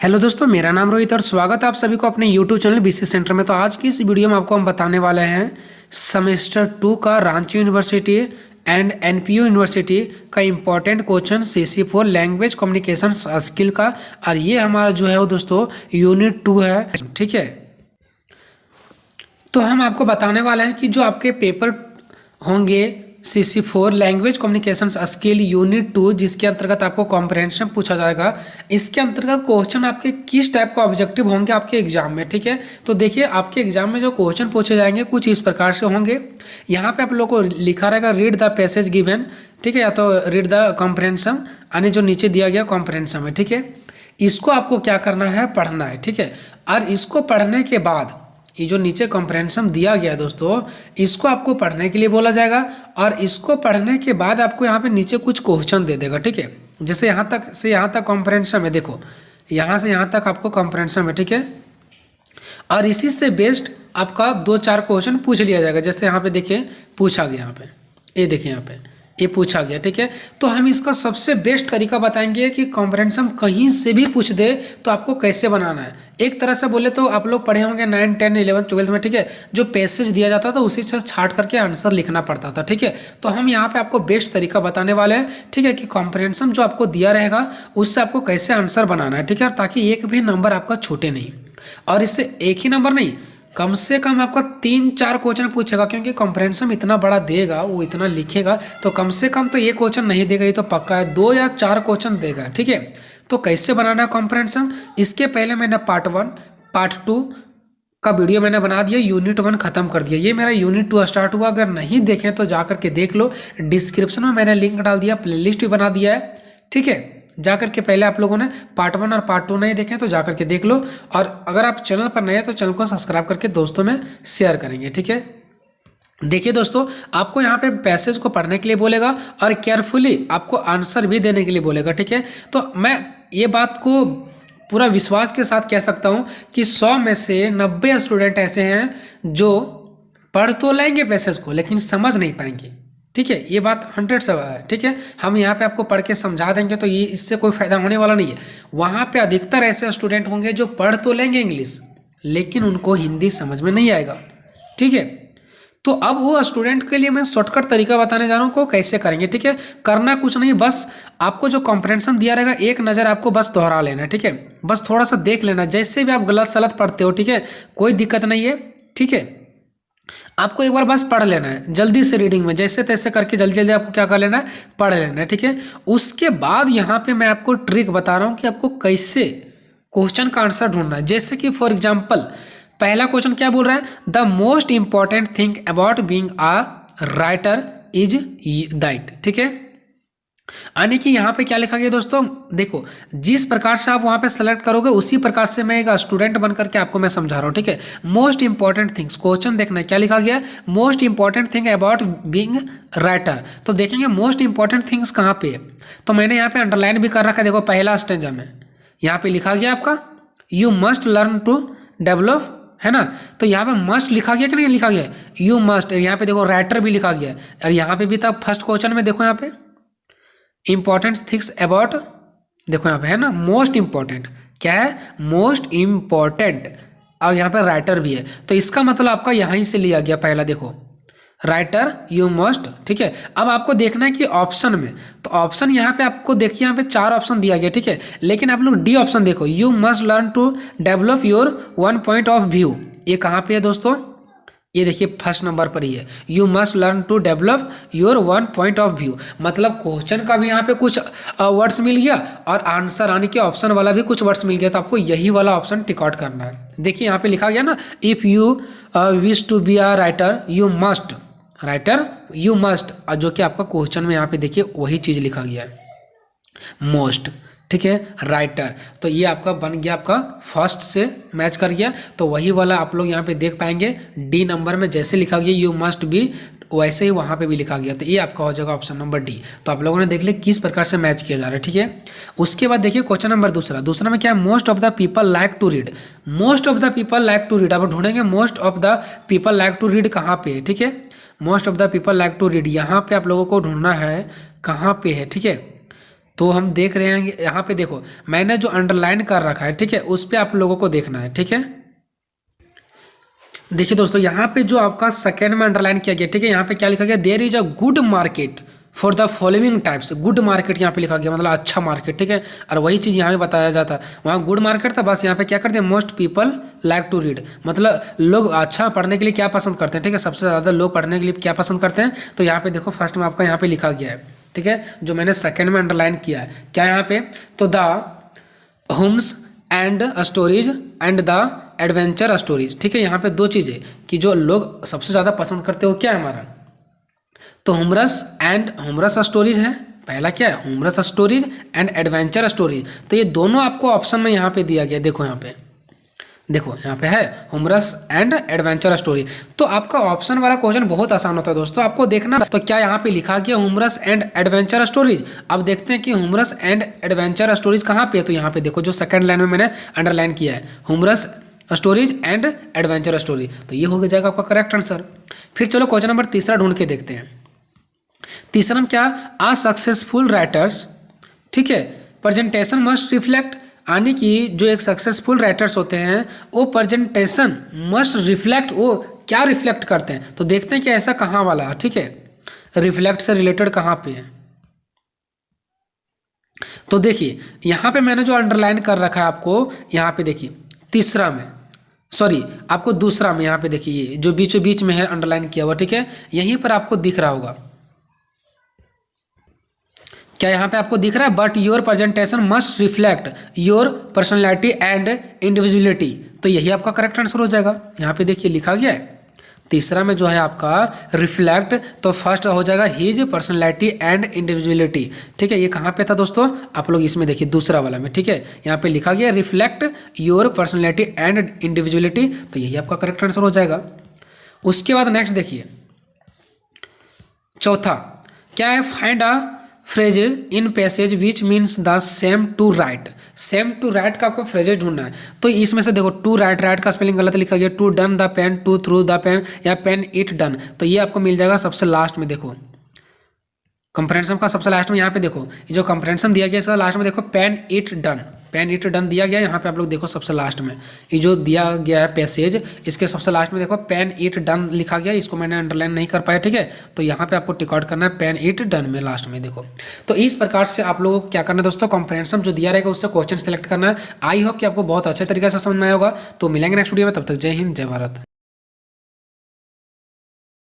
Hello दोस्तों, मेरा नाम रोहित और स्वागत है आप सभी को अपने यूट्यूब चैनल बीसी सेंटर में। तो आज की इस वीडियो में आपको हम बताने वाले हैं सेमेस्टर 2 का Ranchi university and NPU university का important question CC4 language communication skill का। और ये हमारा जो है वो दोस्तों यूनिट 2 है, ठीक है। तो हम आपको बताने वाले हैं कि जो आपके पेपर होंगे CC4 language communication skill unit 2, जिसके अंतर्गत आपको कॉम्प्रहेंशन पूछा जाएगा। इसके अंतर्गत क्वेश्चन आपके किस टाइप का ऑब्जेक्टिव होंगे आपके एग्जाम में, ठीक है। तो देखिए, आपके एग्जाम में जो क्वेश्चन पूछे जाएंगे कुछ इस प्रकार से होंगे। यहाँ पे आप लोग को लिखा रहेगा रीड द पैसेज गिवन, ठीक है, या तो रीड द कॉम्प्रहेंशन, यानी जो नीचे दिया गया कॉम्प्रहेंशन है, ठीक है। इसको आपको क्या करना है, पढ़ना है, ठीक है। और इसको पढ़ने के बाद ये जो नीचे कॉम्प्रहेंशन दिया गया है दोस्तों, इसको आपको पढ़ने के लिए बोला जाएगा। और इसको पढ़ने के बाद आपको यहाँ पे नीचे कुछ क्वेश्चन दे देगा, ठीक है। जैसे यहाँ तक से यहाँ तक कॉम्प्रहेंशन है, देखो यहाँ से यहाँ तक आपको कॉम्प्रहेंशन है, ठीक है। और इसी से बेस्ड आपका 2-4 क्वेश्चन पूछ लिया जाएगा। जैसे यहाँ पे देखिए पूछा गया, यहाँ पे ये देखिए, यहाँ पे ये पूछा गया, ठीक है। तो हम इसका सबसे बेस्ट तरीका बताएंगे कि कॉम्प्रहेंशन कहीं से भी पूछ दे तो आपको कैसे बनाना है। एक तरह से बोले तो आप लोग पढ़े होंगे 9, 10, 11, 12 में, ठीक है। जो पैसेज दिया जाता था उसी से छाट करके आंसर लिखना पड़ता था, ठीक है। तो हम यहाँ पे आपको बेस्ट तरीका बताने वाले हैं, ठीक है, कि कॉम्प्रहेंशन जो आपको दिया रहेगा उससे आपको कैसे आंसर बनाना है, ठीक है। ताकि एक भी नंबर आपका छूटे नहीं। और इससे एक ही नंबर नहीं, कम से कम आपका 3-4 क्वेश्चन पूछेगा, क्योंकि कॉम्प्रहेंशन इतना बड़ा देगा, वो इतना लिखेगा, तो कम से कम तो ये क्वेश्चन नहीं देगा, ये तो पक्का है, 2 या 4 क्वेश्चन देगा, ठीक है। तो कैसे बनाना है कॉम्प्रहेंशन, इसके पहले मैंने पार्ट 1 पार्ट 2 का वीडियो मैंने बना दिया, यूनिट 1 खत्म कर दिया। ये मेरा यूनिट 2 स्टार्ट हुआ, अगर नहीं देखें तो जा करके देख लो, डिस्क्रिप्शन में मैंने लिंक डाल दिया, प्लेलिस्ट भी बना दिया है, ठीक है। जाकर के पहले आप लोगों ने पार्ट 1 और पार्ट 2 नहीं देखे तो जाकर के देख लो। और अगर आप चैनल पर नए हैं तो चैनल को सब्सक्राइब करके दोस्तों में शेयर करेंगे, ठीक है। देखिए दोस्तों, आपको यहाँ पे पैसेज को पढ़ने के लिए बोलेगा और केयरफुली आपको आंसर भी देने के लिए बोलेगा, ठीक है। तो मैं ये बात को पूरा विश्वास के साथ कह सकता हूँ कि 100 में से 90 स्टूडेंट ऐसे हैं जो पढ़ तो लेंगे पैसेज को लेकिन समझ नहीं पाएंगे, ठीक है। ये बात 100 से है, ठीक है। हम यहाँ पे आपको पढ़ के समझा देंगे तो ये इससे कोई फायदा होने वाला नहीं है। वहाँ पे अधिकतर ऐसे स्टूडेंट होंगे जो पढ़ तो लेंगे इंग्लिश, लेकिन उनको हिंदी समझ में नहीं आएगा, ठीक है। तो अब वो स्टूडेंट के लिए मैं शॉर्टकट तरीका बताने जा रहा हूँ को कैसे करेंगे, ठीक है। करना कुछ नहीं, बस आपको जो कॉम्प्रहेंशन दिया रहेगा एक नज़र आपको बस दोहरा लेना है, ठीक है। बस थोड़ा सा देख लेना, जैसे भी आप गलत सलत पढ़ते हो, ठीक है, कोई दिक्कत नहीं है, ठीक है। आपको एक बार बस पढ़ लेना है जल्दी से, रीडिंग में जैसे तैसे करके जल्दी जल्दी आपको क्या कर लेना है, पढ़ लेना है, ठीक है। उसके बाद यहाँ पे मैं आपको ट्रिक बता रहा हूँ कि आपको कैसे क्वेश्चन का आंसर ढूंढना है। जैसे कि फॉर एग्जाम्पल पहला क्वेश्चन क्या बोल रहा है, the most important thing about being a writer is that, ठीक है। यानी कि यहाँ पे क्या लिखा गया दोस्तों, देखो जिस प्रकार से आप वहाँ पे सेलेक्ट करोगे उसी प्रकार से मैं एक स्टूडेंट बन करके आपको मैं समझा रहा हूँ, ठीक है। मोस्ट इंपॉर्टेंट थिंग्स, क्वेश्चन देखना है क्या लिखा गया, most important thing about being writer. तो देखेंगे मोस्ट इंपॉर्टेंट थिंग्स कहाँ पे है, तो मैंने यहाँ पे अंडरलाइन भी कर रखा है, देखो पहला स्टेंजा में यहाँ पे लिखा गया आपका you must learn to develop, है ना। तो यहाँ पे मस्ट लिखा गया कि नहीं लिखा गया, यू मस्ट। यहाँ पे देखो राइटर भी लिखा गया, और यहाँ पे भी था फर्स्ट क्वेश्चन में, देखो यहाँ पे इंपॉर्टेंट थिंग्स अबाउट, देखो यहाँ पे है ना मोस्ट इंपॉर्टेंट, क्या है मोस्ट इंपॉर्टेंट, और यहाँ पे राइटर भी है। तो इसका मतलब आपका यहीं से लिया गया पहला, देखो राइटर यू मस्ट, ठीक है। अब आपको देखना है कि ऑप्शन में, तो ऑप्शन यहाँ पे आपको देखिए यहाँ पे 4 ऑप्शन दिया गया, ठीक है। लेकिन आप लोग डी ऑप्शन देखो, you must learn to develop your 1 point of view, ये कहाँ पे है दोस्तों, ये देखिए फर्स्ट नंबर पर ही है, you must learn to develop your 1 point of view. मतलब क्वेश्चन का भी यहाँ पे कुछ वर्ड्स मिल गया और आंसर आने के ऑप्शन वाला भी कुछ वर्ड्स मिल गया, तो आपको यही वाला ऑप्शन टिक आउट करना है। देखिए यहाँ पे लिखा गया ना, if you wish to be a writer you must, writer you must, और जो कि आपका क्वेश्चन में यहाँ पे देखिए वही चीज लिखा गया है मोस्ट, ठीक है, राइटर। तो ये आपका बन गया, आपका फर्स्ट से मैच कर गया, तो वही वाला आप लोग यहाँ पे देख पाएंगे, डी नंबर में जैसे लिखा गया यू मस्ट बी, वैसे ही वहाँ पे भी लिखा गया, तो ये आपका हो जाएगा ऑप्शन नंबर डी। तो आप लोगों ने देख लिया किस प्रकार से मैच किया जा रहा है, ठीक है। उसके बाद देखिए क्वेश्चन नंबर दूसरा में क्या है, most of the people like to read, most of the people like to read. अब ढूंढेंगे most of the people like to read कहाँ पे है, ठीक है। Most of the people like to read यहाँ पे आप लोगों को ढूंढना है कहाँ पे है, ठीक है। तो हम देख रहे हैं यहाँ पे देखो मैंने जो अंडरलाइन कर रखा है, ठीक है, उस पर आप लोगों को देखना है, ठीक है। देखिए दोस्तों यहाँ पे जो आपका सेकेंड में अंडरलाइन किया गया, ठीक है, यहाँ पे क्या लिखा गया, there is a good market for the following types. Good market यहाँ पे लिखा गया, मतलब अच्छा मार्केट, ठीक है। और वही चीज़ यहाँ पे बताया जाता, वहाँ गुड मार्केट था, बस यहाँ पे क्या करते हैं, most people like to read, मतलब लोग अच्छा पढ़ने के लिए क्या पसंद करते हैं, ठीक है, सबसे ज़्यादा लोग पढ़ने के लिए क्या पसंद करते हैं। तो यहाँ पे देखो फर्स्ट में आपका यहाँ पे लिखा गया है, ठीक है, जो मैंने सेकेंड में अंडरलाइन किया है, क्या यहाँ पे, तो the homes and stories and the adventure stories, ठीक है। यहाँ पे दो चीज़ें कि जो लोग सबसे ज़्यादा पसंद करते हो क्या है हमारा, तो ह्यूमरस स्टोरीज है, पहला क्या है, humorous stories and adventure stories. तो ये दोनों आपको ऑप्शन में यहाँ पे दिया गया, देखो यहाँ पे, देखो यहाँ पे है ह्यूमरस एंड एडवेंचर स्टोरी। तो आपका ऑप्शन वाला क्वेश्चन बहुत आसान होता है दोस्तों, आपको देखना तो क्या यहाँ पे लिखा गया ह्यूमरस एंड एडवेंचर स्टोरीज। अब देखते हैं कि ह्यूमरस एंड एडवेंचर स्टोरीज कहाँ पे है, तो यहाँ पे देखो जो सेकंड लाइन में मैंने अंडरलाइन किया है, humorous stories and adventure story, तो ये हो जाएगा आपका करेक्ट आंसर। फिर चलो क्वेश्चन नंबर तीसरा ढूंढ के देखते हैं। तीसरा में क्या, आ सक्सेसफुल राइटर्स, ठीक है, प्रेजेंटेशन मस्ट रिफ्लेक्ट, यानी कि जो एक सक्सेसफुल राइटर्स होते हैं वो प्रेजेंटेशन मस्ट रिफ्लेक्ट, वो क्या रिफ्लेक्ट करते हैं, तो देखते हैं कि ऐसा कहाँ वाला है, ठीक है, रिफ्लेक्ट से रिलेटेड कहाँ पे है। तो देखिए यहाँ पे मैंने जो अंडरलाइन कर रखा है आपको, यहाँ पे देखिए तीसरा में, सॉरी आपको दूसरा में, यहाँ पे देखिए जो बीचों बीच में है अंडरलाइन किया हुआ, ठीक है, यहीं पर आपको दिख रहा होगा, क्या यहाँ पे आपको दिख रहा है, but your presentation must reflect your personality and individuality, तो यही आपका करेक्ट आंसर हो जाएगा। यहाँ पे देखिए लिखा गया है तीसरा में जो है आपका रिफ्लेक्ट, तो फर्स्ट हो जाएगा हिज पर्सनैलिटी एंड इंडिविजुअलिटी, ठीक है। ये कहाँ पे था दोस्तों, आप लोग इसमें देखिए दूसरा वाला में, ठीक है, यहाँ पे लिखा गया reflect your personality and individuality, तो यही आपका करेक्ट आंसर हो जाएगा। उसके बाद नेक्स्ट देखिए चौथा क्या है, find a phrases in passage which means the same to write. Same to write का आपको फ्रेजेज ढूंढना है, तो इसमें से देखो टू राइट, राइट का स्पेलिंग गलत लिखा गया, to don the pen, to through the pen, या पेन इट डन, तो ये आपको मिल जाएगा सबसे लास्ट में। देखो कंप्रेंशन का सबसे लास्ट में यहाँ पे देखो जो कंप्रेंशन दिया गया है लास्ट में देखो pen it done, pen it done दिया गया है, यहाँ पे आप लोग देखो सबसे लास्ट में ये जो दिया गया है पैसेज, इसके सबसे लास्ट में देखो पेन इट डन लिखा गया, इसको मैंने अंडरलाइन नहीं कर पाया, ठीक है, तो यहाँ पे आपको टिक आउट करना है पेन इट डन में लास्ट में देखो। तो इस प्रकार से आप लोगों को क्या करना है दोस्तों, कंप्रेंशन जो दिया रहेगा उससे क्वेश्चन सेलेक्ट करना है। आई होप कि आपको बहुत अच्छे तरीके से समझ में आया होगा। तो मिलेंगे नेक्स्ट वीडियो में, तब तक जय हिंद जय भारत।